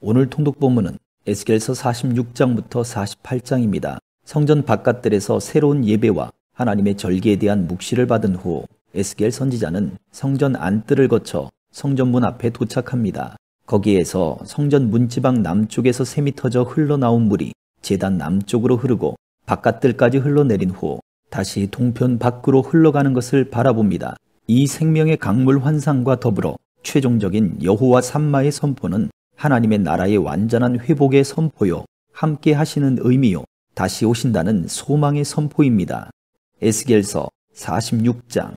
오늘 통독 본문은 에스겔서 46장부터 48장입니다. 성전 바깥들에서 새로운 예배와 하나님의 절기에 대한 묵시를 받은 후 에스겔 선지자는 성전 안뜰을 거쳐 성전 문 앞에 도착합니다. 거기에서 성전 문지방 남쪽에서 샘이 터져 흘러나온 물이 제단 남쪽으로 흐르고 바깥들까지 흘러내린 후 다시 동편 밖으로 흘러가는 것을 바라봅니다. 이 생명의 강물 환상과 더불어 최종적인 여호와 삼마의 선포는 하나님의 나라의 완전한 회복의 선포요, 함께 하시는 의미요, 다시 오신다는 소망의 선포입니다. 에스겔서 46장.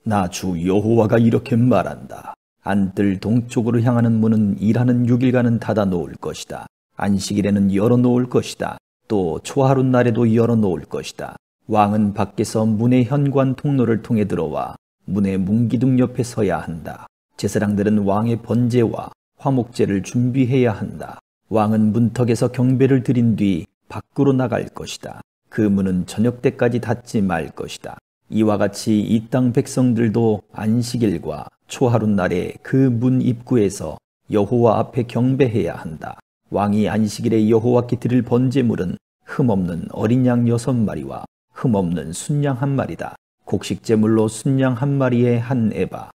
나 주 여호와가 이렇게 말한다. 안뜰 동쪽으로 향하는 문은 일하는 6일간은 닫아 놓을 것이다. 안식일에는 열어 놓을 것이다. 또 초하룻 날에도 열어 놓을 것이다. 왕은 밖에서 문의 현관 통로를 통해 들어와 문의 문기둥 옆에 서야 한다. 제사장들은 왕의 번제와 화목제를 준비해야 한다. 왕은 문턱에서 경배를 드린 뒤 밖으로 나갈 것이다. 그 문은 저녁 때까지 닫지 말 것이다. 이와 같이 이 땅 백성들도 안식일과 초하룻 날에 그 문 입구에서 여호와 앞에 경배해야 한다. 왕이 안식일에 여호와께 드릴 번제물은 흠없는 어린 양 6마리와 흠없는 순양 1마리다. 곡식제물로 순양 1마리에 한 에바,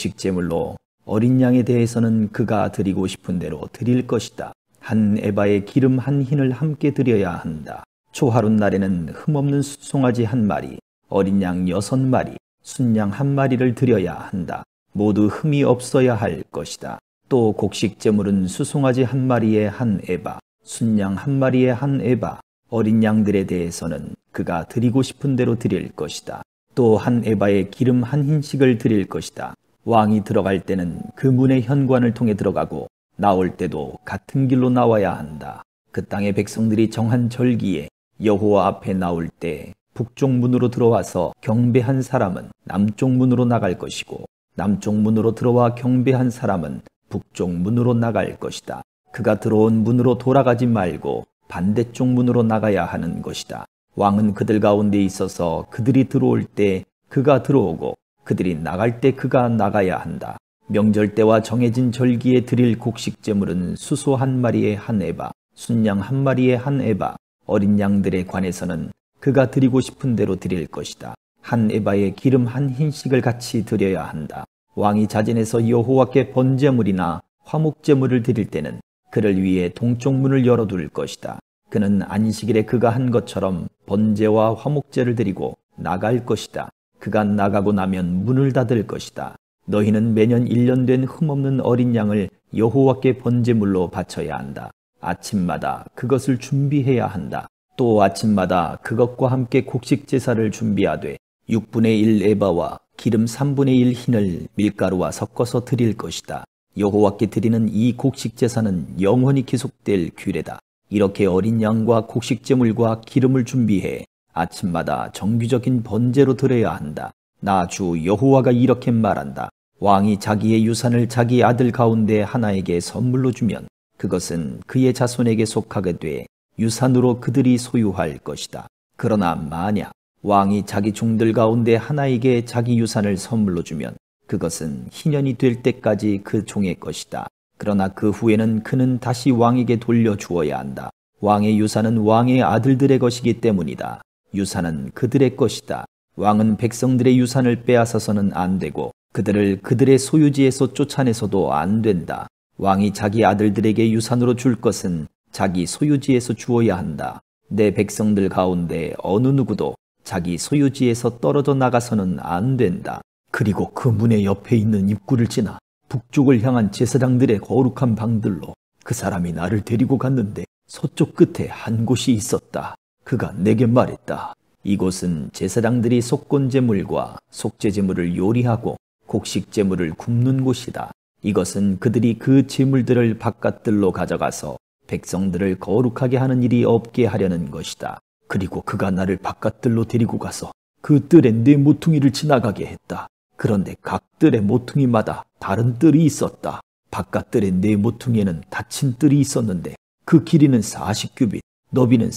곡식제물로 어린 양에 대해서는 그가 드리고 싶은 대로 드릴 것이다. 한 에바에 기름 한 흰을 함께 드려야 한다. 초하룻 날에는 흠없는 숫송아지 1마리, 어린 양 6마리, 순양 1마리를 드려야 한다. 모두 흠이 없어야 할 것이다. 또 곡식제물은 수송아지 1마리에 한 에바, 순양 1마리에 한 에바, 어린 양들에 대해서는 그가 드리고 싶은 대로 드릴 것이다. 또 한 에바에 기름 한 흰씩을 드릴 것이다. 왕이 들어갈 때는 그 문의 현관을 통해 들어가고 나올 때도 같은 길로 나와야 한다. 그 땅의 백성들이 정한 절기에 여호와 앞에 나올 때 북쪽 문으로 들어와서 경배한 사람은 남쪽 문으로 나갈 것이고 남쪽 문으로 들어와 경배한 사람은 북쪽 문으로 나갈 것이다. 그가 들어온 문으로 돌아가지 말고 반대쪽 문으로 나가야 하는 것이다. 왕은 그들 가운데 있어서 그들이 들어올 때 그가 들어오고 그들이 나갈 때 그가 나가야 한다. 명절 때와 정해진 절기에 드릴 곡식제물은 수소 1마리에 한 에바, 순양 1마리에 한 에바, 어린 양들에 관해서는 그가 드리고 싶은 대로 드릴 것이다. 한 에바에 기름 한 흰씩을 같이 드려야 한다. 왕이 자진해서 여호와께 번제물이나 화목제물을 드릴 때는 그를 위해 동쪽 문을 열어둘 것이다. 그는 안식일에 그가 한 것처럼 번제와 화목제를 드리고 나갈 것이다. 그가 나가고 나면 문을 닫을 것이다. 너희는 매년 1년 된 흠없는 어린 양을 여호와께 번제물로 바쳐야 한다. 아침마다 그것을 준비해야 한다. 또 아침마다 그것과 함께 곡식 제사를 준비하되 6분의 1 에바와 기름 3분의 1 흰을 밀가루와 섞어서 드릴 것이다. 여호와께 드리는 이 곡식 제사는 영원히 계속될 규례다. 이렇게 어린 양과 곡식제물과 기름을 준비해 아침마다 정규적인 번제로 드려야 한다. 나 주 여호와가 이렇게 말한다. 왕이 자기의 유산을 자기 아들 가운데 하나에게 선물로 주면 그것은 그의 자손에게 속하게 돼 유산으로 그들이 소유할 것이다. 그러나 만약 왕이 자기 종들 가운데 하나에게 자기 유산을 선물로 주면 그것은 희년이 될 때까지 그 종의 것이다. 그러나 그 후에는 그는 다시 왕에게 돌려주어야 한다. 왕의 유산은 왕의 아들들의 것이기 때문이다. 유산은 그들의 것이다. 왕은 백성들의 유산을 빼앗아서는 안 되고 그들을 그들의 소유지에서 쫓아내서도 안 된다. 왕이 자기 아들들에게 유산으로 줄 것은 자기 소유지에서 주어야 한다. 내 백성들 가운데 어느 누구도 자기 소유지에서 떨어져 나가서는 안 된다. 그리고 그 문의 옆에 있는 입구를 지나 북쪽을 향한 제사장들의 거룩한 방들로 그 사람이 나를 데리고 갔는데 서쪽 끝에 한 곳이 있었다. 그가 내게 말했다. 이곳은 제사장들이 속건제물과 속죄제물을 요리하고 곡식제물을 굽는 곳이다. 이것은 그들이 그 제물들을 바깥들로 가져가서 백성들을 거룩하게 하는 일이 없게 하려는 것이다. 그리고 그가 나를 바깥들로 데리고 가서 그 뜰에 네 모퉁이를 지나가게 했다. 그런데 각 뜰의 모퉁이마다 다른 뜰이 있었다. 바깥뜰의 네 모퉁이에는 닫힌 뜰이 있었는데 그 길이는 40규빗, 너비는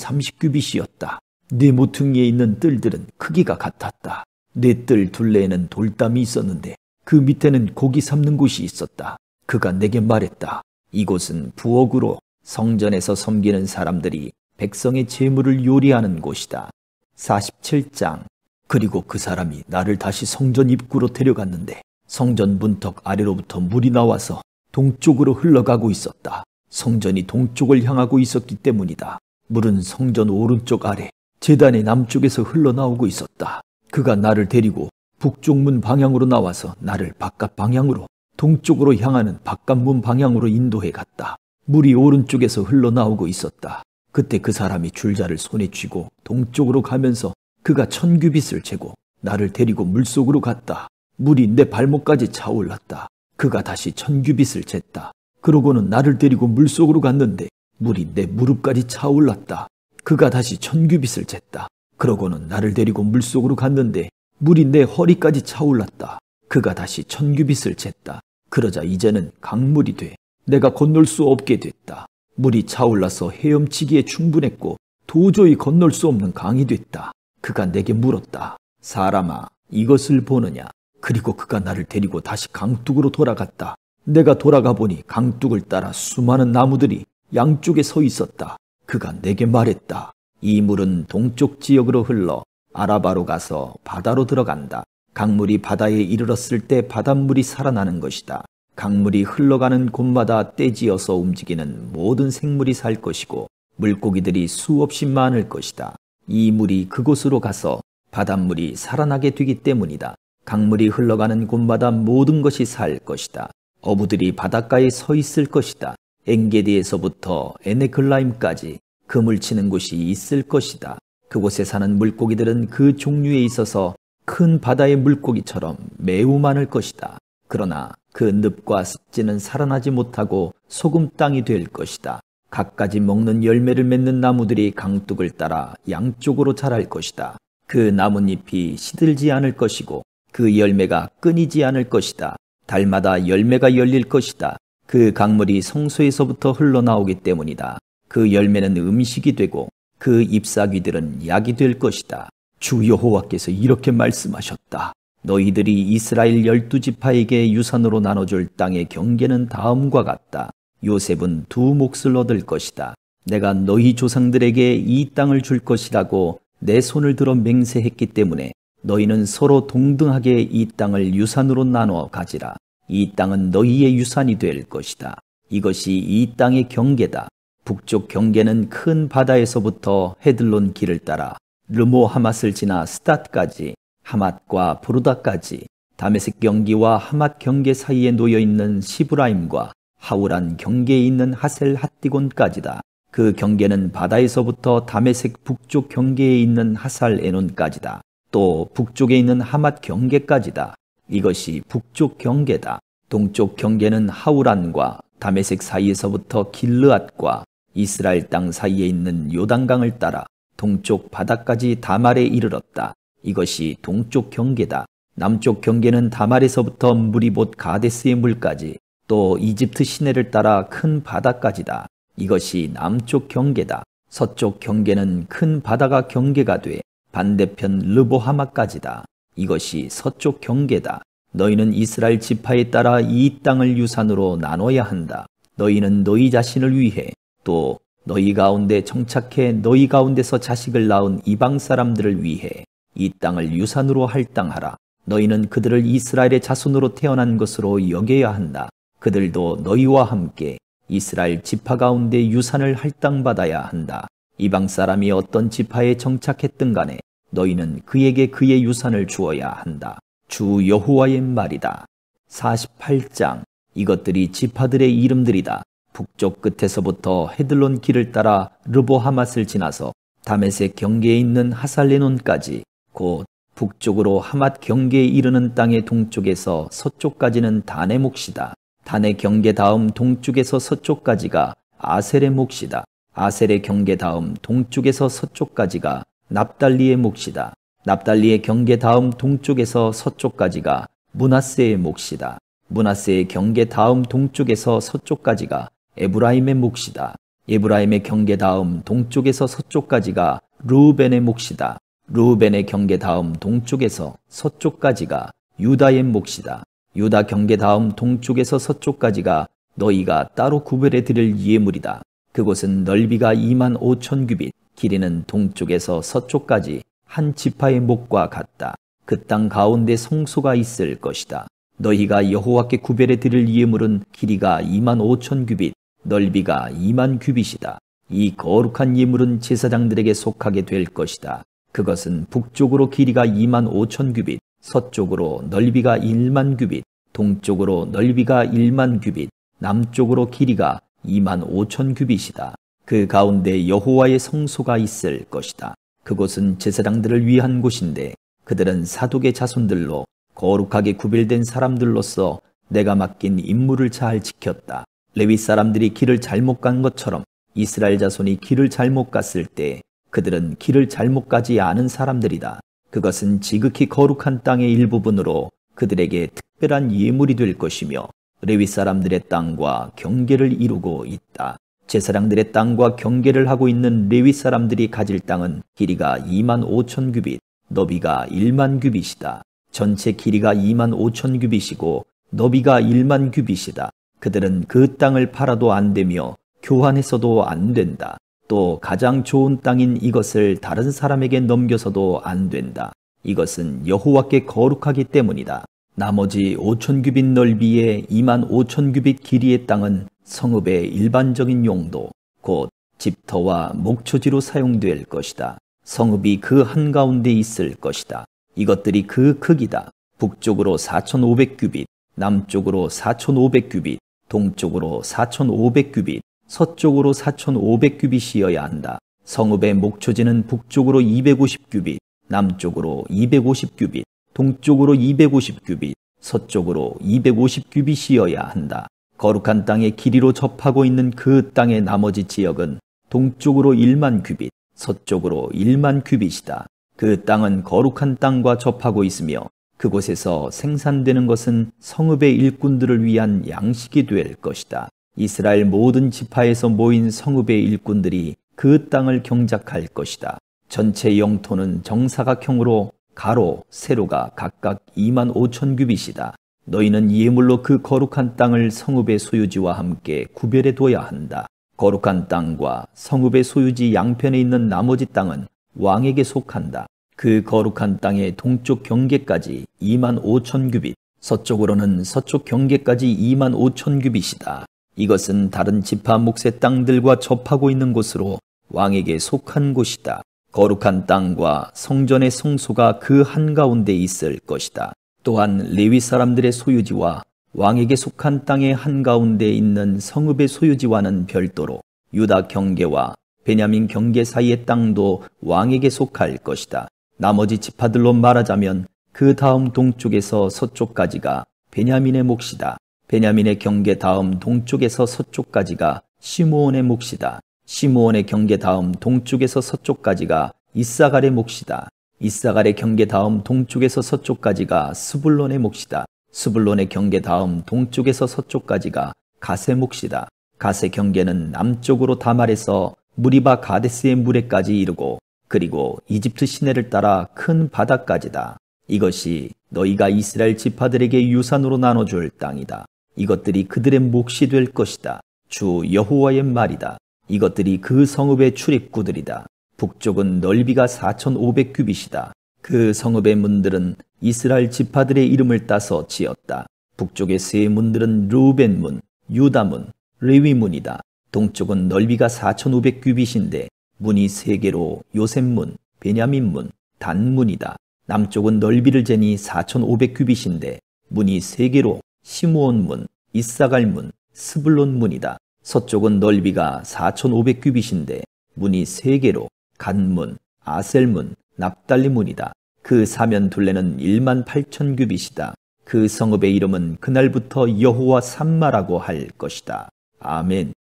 30규빗이었다. 네 모퉁이에 있는 뜰들은 크기가 같았다. 네 뜰 둘레에는 돌담이 있었는데 그 밑에는 고기 삶는 곳이 있었다. 그가 내게 말했다. 이곳은 부엌으로 성전에서 섬기는 사람들이 백성의 제물을 요리하는 곳이다. 47장. 그리고 그 사람이 나를 다시 성전 입구로 데려갔는데 성전 문턱 아래로부터 물이 나와서 동쪽으로 흘러가고 있었다. 성전이 동쪽을 향하고 있었기 때문이다. 물은 성전 오른쪽 아래 제단의 남쪽에서 흘러나오고 있었다. 그가 나를 데리고 북쪽문 방향으로 나와서 나를 바깥 방향으로 동쪽으로 향하는 바깥문 방향으로 인도해 갔다. 물이 오른쪽에서 흘러나오고 있었다. 그때 그 사람이 줄자를 손에 쥐고 동쪽으로 가면서 그가 1000규빗을 재고 나를 데리고 물속으로 갔다. 물이 내 발목까지 차올랐다. 그가 다시 1000규빗을 쟀다. 그러고는 나를 데리고 물속으로 갔는데 물이 내 무릎까지 차올랐다. 그가 다시 1000규빗을 쟀다. 그러고는 나를 데리고 물속으로 갔는데 물이 내 허리까지 차올랐다. 그가 다시 1000규빗을 쟀다. 그러자 이제는 강물이 돼 내가 건널 수 없게 됐다. 물이 차올라서 헤엄치기에 충분했고 도저히 건널 수 없는 강이 됐다. 그가 내게 물었다. 사람아, 이것을 보느냐? 그리고 그가 나를 데리고 다시 강둑으로 돌아갔다. 내가 돌아가 보니 강둑을 따라 수많은 나무들이 양쪽에 서 있었다. 그가 내게 말했다. 이 물은 동쪽 지역으로 흘러 아라바로 가서 바다로 들어간다. 강물이 바다에 이르렀을 때 바닷물이 살아나는 것이다. 강물이 흘러가는 곳마다 떼지어서 움직이는 모든 생물이 살 것이고 물고기들이 수없이 많을 것이다. 이 물이 그곳으로 가서 바닷물이 살아나게 되기 때문이다. 강물이 흘러가는 곳마다 모든 것이 살 것이다. 어부들이 바닷가에 서 있을 것이다. 엔게디에서부터 에네글라임까지 그물 치는 곳이 있을 것이다. 그곳에 사는 물고기들은 그 종류에 있어서 큰 바다의 물고기처럼 매우 많을 것이다. 그러나 그 늪과 습지는 살아나지 못하고 소금 땅이 될 것이다. 갖가지 먹는 열매를 맺는 나무들이 강둑을 따라 양쪽으로 자랄 것이다. 그 나뭇잎이 시들지 않을 것이고 그 열매가 끊이지 않을 것이다. 달마다 열매가 열릴 것이다. 그 강물이 성소에서부터 흘러나오기 때문이다. 그 열매는 음식이 되고 그 잎사귀들은 약이 될 것이다. 주 여호와께서 이렇게 말씀하셨다. 너희들이 이스라엘 12지파에게 유산으로 나눠줄 땅의 경계는 다음과 같다. 요셉은 2 몫을 얻을 것이다. 내가 너희 조상들에게 이 땅을 줄 것이라고 내 손을 들어 맹세했기 때문에 너희는 서로 동등하게 이 땅을 유산으로 나눠 가지라. 이 땅은 너희의 유산이 될 것이다. 이것이 이 땅의 경계다. 북쪽 경계는 큰 바다에서부터 헤들론 길을 따라 르모 하맛을 지나 스닷까지, 하맛과 부르다까지, 다메섹 경기와 하맛 경계 사이에 놓여있는 시브라임과 하우란 경계에 있는 하셀 핫디곤까지다. 그 경계는 바다에서부터 다메섹 북쪽 경계에 있는 하살 에논까지다. 또 북쪽에 있는 하맛 경계까지다. 이것이 북쪽 경계다. 동쪽 경계는 하우란과 다메섹 사이에서부터 길르앗과 이스라엘 땅 사이에 있는 요단강을 따라 동쪽 바다까지 다말에 이르렀다. 이것이 동쪽 경계다. 남쪽 경계는 다말에서부터 무리봇 가데스의 물까지, 또 이집트 시내를 따라 큰 바다까지다. 이것이 남쪽 경계다. 서쪽 경계는 큰 바다가 경계가 돼 반대편 르보하마까지다. 이것이 서쪽 경계다. 너희는 이스라엘 지파에 따라 이 땅을 유산으로 나눠야 한다. 너희는 너희 자신을 위해, 또 너희 가운데 정착해 너희 가운데서 자식을 낳은 이방 사람들을 위해 이 땅을 유산으로 할당하라. 너희는 그들을 이스라엘의 자손으로 태어난 것으로 여겨야 한다. 그들도 너희와 함께 이스라엘 지파 가운데 유산을 할당받아야 한다. 이방 사람이 어떤 지파에 정착했든 간에 너희는 그에게 그의 유산을 주어야 한다. 주 여호와의 말이다. 48장. 이것들이 지파들의 이름들이다. 북쪽 끝에서부터 헤들론 길을 따라 르보하맛을 지나서 다메섹 경계에 있는 하살레논까지, 곧 북쪽으로 하맛 경계에 이르는 땅의 동쪽에서 서쪽까지는 단의 몫이다. 단의 경계 다음 동쪽에서 서쪽까지가 아셀의 몫이다. 아셀의 경계 다음 동쪽에서 서쪽까지가 납달리의 몫이다. 납달리의 경계 다음 동쪽에서 서쪽까지가 므낫세의 몫이다. 므낫세의 경계 다음 동쪽에서 서쪽까지가 에브라임의 몫이다. 에브라임의 경계 다음 동쪽에서 서쪽까지가 르우벤의 몫이다. 르우벤의 경계 다음 동쪽에서 서쪽까지가 유다의 몫이다. 유다 경계 다음 동쪽에서 서쪽까지가 너희가 따로 구별해 드릴 예물이다. 그곳은 넓이가 25,000규빗, 길이는 동쪽에서 서쪽까지 한 지파의 목과 같다. 그 땅 가운데 성소가 있을 것이다. 너희가 여호와께 구별해 드릴 예물은 길이가 25,000규빗, 넓이가 20,000규빗이다. 이 거룩한 예물은 제사장들에게 속하게 될 것이다. 그것은 북쪽으로 길이가 25,000규빗, 서쪽으로 넓이가 10,000규빗, 동쪽으로 넓이가 10,000규빗, 남쪽으로 길이가 25,000규빗이다. 그 가운데 여호와의 성소가 있을 것이다. 그곳은 제사장들을 위한 곳인데 그들은 사독의 자손들로 거룩하게 구별된 사람들로서 내가 맡긴 임무를 잘 지켰다. 레위 사람들이 길을 잘못 간 것처럼 이스라엘 자손이 길을 잘못 갔을 때 그들은 길을 잘못 가지 않은 사람들이다. 그것은 지극히 거룩한 땅의 일부분으로 그들에게 특별한 예물이 될 것이며 레위 사람들의 땅과 경계를 이루고 있다. 제사장들의 땅과 경계를 하고 있는 레위 사람들이 가질 땅은 길이가 25,000규빗, 너비가 10,000규빗이다. 전체 길이가 25,000규빗이고 너비가 10,000규빗이다. 그들은 그 땅을 팔아도 안 되며 교환해서도 안 된다. 또 가장 좋은 땅인 이것을 다른 사람에게 넘겨서도 안 된다. 이것은 여호와께 거룩하기 때문이다. 나머지 5,000규빗 넓이의 25,000규빗 길이의 땅은 성읍의 일반적인 용도, 곧 집터와 목초지로 사용될 것이다. 성읍이 그 한가운데 있을 것이다. 이것들이 그 크기다. 북쪽으로 4,500규빗, 남쪽으로 4,500규빗, 동쪽으로 4,500규빗, 서쪽으로 4,500규빗이어야 한다. 성읍의 목초지는 북쪽으로 250규빗, 남쪽으로 250규빗, 동쪽으로 250규빗, 서쪽으로 250규빗이어야 한다. 거룩한 땅의 길이로 접하고 있는 그 땅의 나머지 지역은 동쪽으로 10,000규빗, 서쪽으로 10,000규빗이다. 그 땅은 거룩한 땅과 접하고 있으며 그곳에서 생산되는 것은 성읍의 일꾼들을 위한 양식이 될 것이다. 이스라엘 모든 지파에서 모인 성읍의 일꾼들이 그 땅을 경작할 것이다. 전체 영토는 정사각형으로 가로, 세로가 각각 25,000규빗이다. 너희는 예물로 그 거룩한 땅을 성읍의 소유지와 함께 구별해 둬야 한다. 거룩한 땅과 성읍의 소유지 양편에 있는 나머지 땅은 왕에게 속한다. 그 거룩한 땅의 동쪽 경계까지 25,000규빗, 서쪽으로는 서쪽 경계까지 25,000규빗이다. 이것은 다른 지파 몫의 땅들과 접하고 있는 곳으로 왕에게 속한 곳이다. 거룩한 땅과 성전의 성소가 그 한가운데 있을 것이다. 또한 레위 사람들의 소유지와 왕에게 속한 땅의 한가운데 있는 성읍의 소유지와는 별도로 유다 경계와 베냐민 경계 사이의 땅도 왕에게 속할 것이다. 나머지 지파들로 말하자면 그 다음 동쪽에서 서쪽까지가 베냐민의 몫이다. 베냐민의 경계 다음 동쪽에서 서쪽까지가 시므온의 몫이다. 시므온의 경계 다음 동쪽에서 서쪽까지가 이사갈의 몫이다. 이사갈의 경계 다음 동쪽에서 서쪽까지가 스불론의 몫이다. 스불론의 경계 다음 동쪽에서 서쪽까지가 갓의 몫이다. 갓의 경계는 남쪽으로 다말에서 무리바 가데스의 무레까지 이르고 그리고 이집트 시내를 따라 큰 바다까지다. 이것이 너희가 이스라엘 지파들에게 유산으로 나눠줄 땅이다. 이것들이 그들의 몫이 될 것이다. 주 여호와의 말이다. 이것들이 그 성읍의 출입구들이다. 북쪽은 넓이가 4,500규빗이다. 그 성읍의 문들은 이스라엘 지파들의 이름을 따서 지었다. 북쪽의 세 문들은 르우벤문, 유다문, 레위문이다. 동쪽은 넓이가 4,500규빗인데 문이 세 개로 요셉문, 베냐민문, 단문이다. 남쪽은 넓이를 재니 4,500규빗인데 문이 세 개로 시므온문, 이사갈문, 스불론문이다. 서쪽은 넓이가 4,500규빗인데 문이 세 개로 갓문, 아셀문, 납달리문이다. 그 사면 둘레는 18,000규빗이다. 그 성읍의 이름은 그날부터 여호와 삼마라고 할 것이다. 아멘.